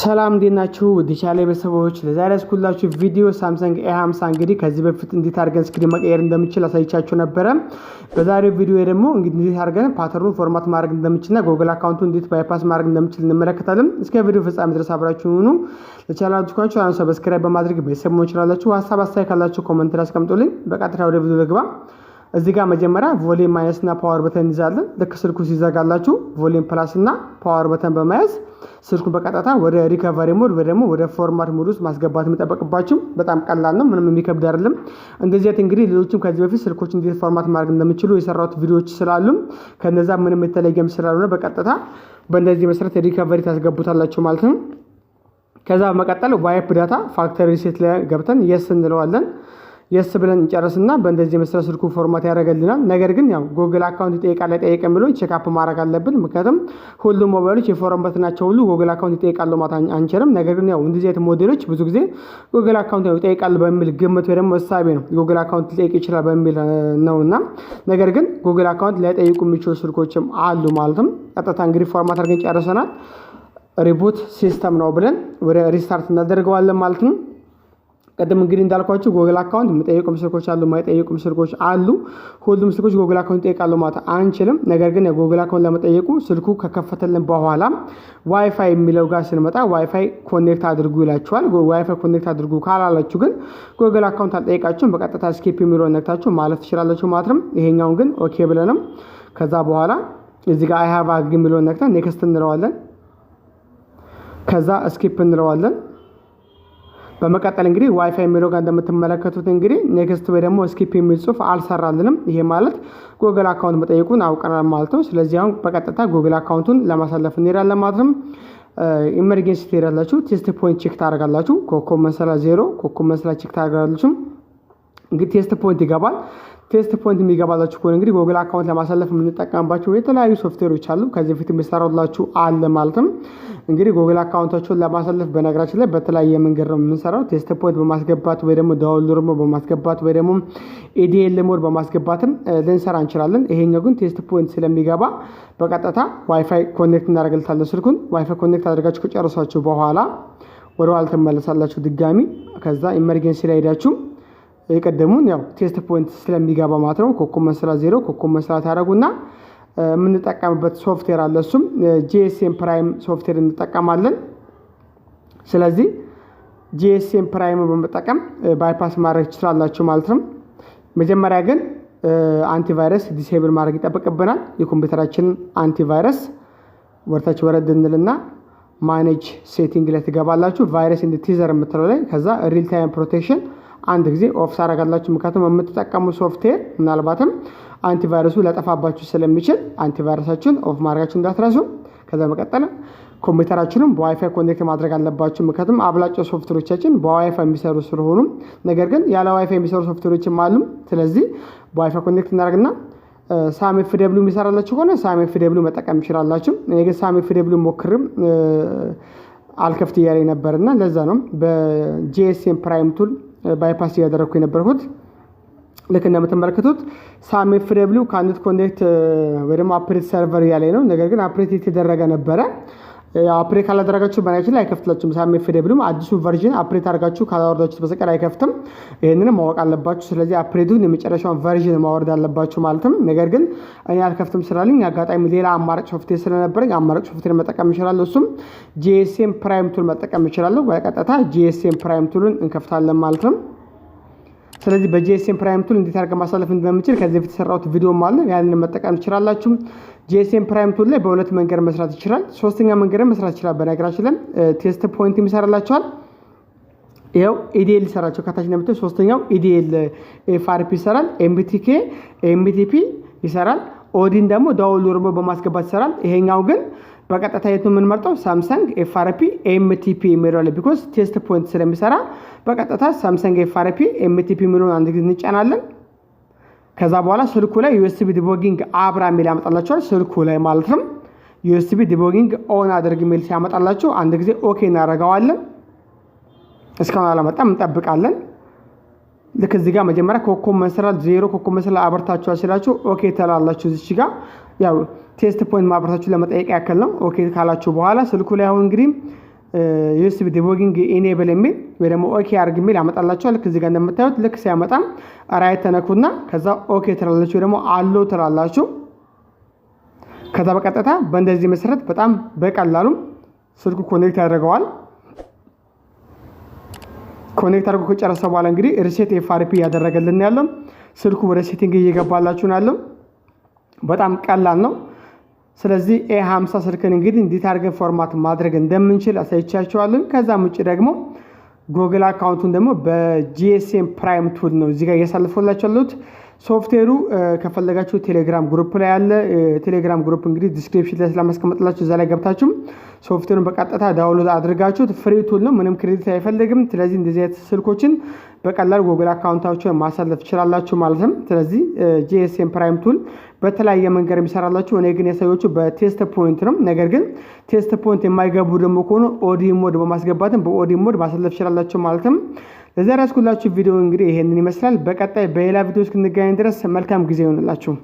ሰላም እንዴናችሁ ውድ ቻናሌ ቤተሰቦች ለዛሬ ያስኩላችሁ ቪዲዮ ሳምሰንግ A50 እንግዲህ ከዚህ በፊት እንዴት አድርገን ስክሪን መቀየር እንደምንችል አሳይቻችሁ ነበር። በዛሬው ቪዲዮ ደግሞ እንግዲህ እንዴት አድርገን ፓተርኑን ፎርማት ማድረግ እንደምንችልና ጉግል አካውንቱን እንዴት ባይፓስ ማድረግ እንደምንችል እንመለከታለን። እስከ ቪዲዮ ፍጻሜ ድረስ አብራችሁ ሁኑ። ለቻናላችሁ ቻናሉን ሰብስክራይብ በማድረግ ቤተሰብ መሆን ትችላላችሁ። ሀሳብ አስተያየት ካላችሁ ኮሜንት ላይ አስቀምጡልኝ። በቀጥታ ወደ ቪዲዮ ልግባ። እዚህ ጋር መጀመሪያ ቮሊዩም ማይነስ እና ፓወር በተን እንይዛለን። ልክ ስልኩ ሲዘጋላችሁ ቮሊዩም ፕላስ እና ፓወር በተን በመያዝ ስልኩን በቀጥታ ወደ ሪከቨሪ ሞድ ወይ ደግሞ ወደ ፎርማት ሞድ ውስጥ ማስገባት የሚጠበቅባችሁ በጣም ቀላል ነው። ምንም የሚከብድ አይደለም። እንደዚህ እንግዲህ ሌሎችም ከዚህ በፊት ስልኮች እንዴት ፎርማት ማድረግ እንደምችሉ የሰራሁት ቪዲዮዎች ስላሉ ከነዛ ምንም የተለየም ስላልሆነ በቀጥታ በእንደዚህ መሰረት ሪከቨሪ ታስገቡታላችሁ ማለት ነው። ከዛ በመቀጠል ዋይፕ ዳታ ፋክተሪ ሪሴት ላይ ገብተን የስ እንለዋለን። የስ ብለን እንጨርስና በእንደዚህ መሰረት ስልኩ ፎርማት ያደርግልናል። ነገር ግን ያው ጉግል አካውንት ይጠይቃል አይጠይቅም ብሎ ቼክ አፕ ማድረግ አለብን። ምክንያቱም ሁሉም ሞባይሎች የፎርማት ናቸው ሁሉ ጉግል አካውንት ይጠይቃሉ ማለት አንችልም። ነገር ግን ያው እንደዚህ አይነት ሞዴሎች ብዙ ጊዜ ጉግል አካውንት ይጠይቃል በሚል ግምት ወይ ደግሞ እሳቤ ነው ጉግል አካውንት ሊጠይቅ ይችላል በሚል ነውና፣ ነገር ግን ጉግል አካውንት ላይጠይቁ የሚችሉ ስልኮችም አሉ ማለትም። ቀጥታ እንግዲህ ፎርማት አድርገን ጨርሰናል። ሪቡት ሲስተም ነው ብለን ወደ ሪስታርት እናደርገዋለን ማለት ነው። ቀደም እንግዲህ እንዳልኳችሁ ጉግል አካውንት የሚጠይቁም ስልኮች አሉ፣ የማይጠይቁም ስልኮች አሉ። ሁሉም ስልኮች ጉግል አካውንት ይጠይቃሉ ማለት አንችልም። ነገር ግን የጉግል አካውንት ለመጠየቁ ስልኩ ከከፈተልን በኋላ ዋይፋይ የሚለው ጋር ስንመጣ ዋይፋይ ኮኔክት አድርጉ ይላችኋል። ዋይፋይ ኮኔክት አድርጉ ካላላችሁ ግን ጉግል አካውንት አልጠይቃችሁም። በቀጥታ ስኪፕ የሚለውን ነክታችሁ ማለፍ ትችላላችሁ ማለት ነው። ይሄኛውን ግን ኦኬ ብለንም ከዛ በኋላ እዚህ ጋር አይ ሃቭ አግ የሚለውን ነክተን ኔክስት እንለዋለን። ከዛ ስኪፕ እንለዋለን። በመቀጠል እንግዲህ ዋይፋይ የሚለው ጋር እንደምትመለከቱት እንግዲህ ኔክስት ወይ ደግሞ ስኪፕ የሚል ጽሁፍ አልሰራልንም። ይሄ ማለት ጉግል አካውንት መጠየቁን አውቀናል ማለት ነው። ስለዚህ አሁን በቀጥታ ጉግል አካውንቱን ለማሳለፍ እንሄዳለን ማለት ነው። ኢመርጀንሲ ትሄዳላችሁ። ቴስት ፖይንት ቼክ ታደርጋላችሁ። ኮከብ መሰላ 0 ኮከብ መሰላ ቼክ ታደርጋላችሁ። እንግዲህ ቴስት ፖይንት ይገባል። ቴስት ፖይንት የሚገባላችሁ ከሆነ እንግዲህ ጉግል አካውንት ለማሳለፍ የምንጠቀምባቸው የተለያዩ ሶፍትዌሮች አሉ። ከዚህ በፊት የሚሰራውላችሁ አለ ማለት ነው። እንግዲህ ጉግል አካውንታችሁን ለማሳለፍ በነገራችን ላይ በተለያየ መንገድ ነው የምንሰራው። ቴስት ፖይንት በማስገባት ወይ ደግሞ ዳውንሎድ ሞድ በማስገባት ወይ ደግሞ ኤዲኤል ሞድ በማስገባትም ልንሰራ እንችላለን። ይሄኛው ግን ቴስት ፖይንት ስለሚገባ በቀጥታ ዋይፋይ ኮኔክት እናደርግልታለን ስልኩን። ዋይፋይ ኮኔክት አድርጋችሁ ከጨረሳችሁ በኋላ ወደ ኋላ ትመለሳላችሁ ድጋሚ። ከዛ ኢመርጀንሲ ላይ ሄዳችሁ የቀደሙን ያው ቴስት ፖይንት ስለሚገባ ማለት ነው ኮከብ መስላ 0 ኮከብ መስላ ታደርጉና የምንጠቀምበት ሶፍትዌር አለ። እሱም ጂኤስኤም ፕራይም ሶፍትዌር እንጠቀማለን። ስለዚህ ጂኤስኤም ፕራይም በመጠቀም ባይፓስ ማድረግ ትችላላችሁ ማለት ነው። መጀመሪያ ግን አንቲቫይረስ ዲሴብል ማድረግ ይጠበቅብናል። የኮምፒውተራችንን አንቲቫይረስ ወርታች ወረድ እንልና ማኔጅ ሴቲንግ ላይ ትገባላችሁ። ቫይረስ ኢን ቲዘር የምትለው ላይ ከዛ ሪል ታይም ፕሮቴክሽን አንድ ጊዜ ኦፍ ታደርጋላችሁ። ምክንያቱም የምትጠቀሙ ሶፍትዌር ምናልባትም አንቲቫይረሱ ለጠፋባችሁ ስለሚችል አንቲቫይረሳችሁን ኦፍ ማድረጋችሁ እንዳትረሱ። ከዛ መቀጠል ኮምፒውተራችሁንም በዋይፋይ ኮኔክት ማድረግ አለባችሁ። ምክንያቱም አብላጫው ሶፍትዌሮቻችን በዋይፋይ የሚሰሩ ስለሆኑ፣ ነገር ግን ያለ ዋይፋይ የሚሰሩ ሶፍትዌሮችም አሉ። ስለዚህ በዋይፋይ ኮኔክት እናደርግና ሳም ኤፍ ደብሊው የሚሰራላችሁ ከሆነ ሳም ኤፍ ደብሊው መጠቀም ትችላላችሁ። እኔ ግን ሳም ኤፍ ደብሊው ሞክርም አልከፍት እያለኝ ነበርና ለዛ ነው በጂኤስኤም ፕራይም ቱል ባይፓስ እያደረኩ የነበርኩት። ልክ እንደምትመለከቱት ሳም ኤፍ ደብሊው ካንት ኮኔክት ወይ ደግሞ አፕሬት ሰርቨር እያለኝ ነው። ነገር ግን አፕሬት የተደረገ ነበረ። አፕሬት ካላደረጋችሁ በናችን ላይ አይከፍትላችሁም። ሳም ኤፍ ደብሊው አዲሱ ቨርዥን አፕሬት አድርጋችሁ ካላወረዳችሁት በስተቀር አይከፍትም። ይሄንንም ማወቅ አለባችሁ። ስለዚህ አፕሬቱን የመጨረሻውን ቨርዥን ማወረድ አለባችሁ ማለትም። ነገር ግን እኔ አልከፍትም ስላለኝ አጋጣሚ ሌላ አማራጭ ሶፍትዌር ስለነበረኝ አማራጭ ሶፍትዌር መጠቀም እችላለሁ። እሱም ጂኤስኤም ፕራይም ቱል መጠቀም እችላለሁ። በቀጥታ ጂኤስኤም ፕራይም ቱልን እንከፍታለን ማለት ነው። ስለዚህ በጂኤስኤም ፕራይም ቱል እንዴት አድርገን ማሳለፍ እንደምንችል ከዚህ በፊት የሰራሁት ቪዲዮም አለ። ያንን መጠቀም ትችላላችሁ። ጂኤስኤም ፕራይም ቱል ላይ በሁለት መንገድ መስራት ይችላል። ሶስተኛ መንገድ መስራት ይችላል። በነገራችን ላይ ቴስት ፖይንት ይሰራላችኋል። ይሄው ኢዲኤል ይሰራቸው ከታች እንደምታዩት ሶስተኛው ኢዲኤል ኤፍአርፒ ይሰራል። ኤምቢቲኬ ኤምቢቲፒ ይሰራል። ኦዲን ደግሞ ዳውንሎድ በማስገባት ይሰራል። ይሄኛው ግን በቀጥታ የቱ የምንመርጠው ሳምሰንግ ኤፍአርፒ ኤምቲፒ የሚለው ላይ ቢኮዝ ቴስት ፖይንት ስለሚሰራ በቀጥታ ሳምሰንግ ኤፍአርፒ ኤምቲፒ የሚለውን አንድ ጊዜ እንጫናለን። ከዛ በኋላ ስልኩ ላይ ዩኤስቢ ዲቦጊንግ አብራ የሚል ያመጣላችኋል። ስልኩ ላይ ማለት ነው ዩኤስቢ ዲቦጊንግ ኦን አድርግ የሚል ሲያመጣላችሁ አንድ ጊዜ ኦኬ እናደርገዋለን። እስካሁን አላመጣም፣ እንጠብቃለን። ልክ እዚህ ጋር መጀመሪያ ኮከብ መስራት 0 ኮከብ መስራት አበርታችኋል ሲላችሁ ኦኬ ተላላችሁ። እዚህ ጋር ያው ቴስት ፖይንት ማብራታችሁ ለመጠየቅ ያክል ነው። ኦኬ ካላችሁ በኋላ ስልኩ ላይ አሁን እንግዲህ ዩኤስቢ ዲቦጊንግ ኢኔብል የሚል ወይ ደግሞ ኦኬ አድርግ የሚል ያመጣላችኋል። ከዚህ ጋር እንደምታዩት ልክ ሲያመጣም ራይት ተነኩና ከዛ ኦኬ ትላላችሁ ደግሞ አሎ ትላላችሁ። ከዛ በቀጥታ በእንደዚህ መሰረት በጣም በቀላሉ ስልኩ ኮኔክት ያደርገዋል። ኮኔክት አድርጎ ከጨረሰ በኋላ እንግዲህ ሪሴት ኤፍአርፒ ያደረገልን ያለው ስልኩ ወደ ሴቲንግ እየገባላችሁ ነው ያለው። በጣም ቀላል ነው። ስለዚህ A50 ስልክን እንግዲህ እንዴት አድርገን ፎርማት ማድረግ እንደምንችል አሳይቻችኋለሁ። ከዛም ውጭ ደግሞ ጉግል አካውንቱን ደግሞ በጂኤስኤም ፕራይም ቱል ነው እዚህ ጋር እያሳልፈላችሁ ያሉት። ሶፍትዌሩ ከፈለጋችሁ ቴሌግራም ግሩፕ ላይ ያለ ቴሌግራም ግሩፕ እንግዲህ ዲስክሪፕሽን ላይ ስለማስቀምጥላችሁ እዛ ላይ ገብታችሁ ሶፍትዌሩን በቀጥታ ዳውንሎድ አድርጋችሁ ፍሪ ቱል ነው፣ ምንም ክሬዲት አይፈልግም። ስለዚህ እንደዚህ አይነት ስልኮችን በቀላል ጉግል አካውንታችሁን ማሳለፍ ትችላላችሁ ማለት ነው። ስለዚህ ጂኤስኤም ፕራይም ቱል በተለያየ መንገድ የሚሰራላችሁ፣ እኔ ግን ያሳየኋችሁ በቴስት ፖይንት ነው። ነገር ግን ቴስት ፖይንት የማይገቡ ደግሞ ከሆነ ኦዲ ሞድ በማስገባትም በኦዲ ሞድ ማሳለፍ ትችላላችሁ ማለት ነው። ለዛሬ ያስኩላችሁ ቪዲዮ እንግዲህ ይሄንን ይመስላል። በቀጣይ በሌላ ቪዲዮ እስክንገናኝ ድረስ መልካም ጊዜ ይሆንላችሁ።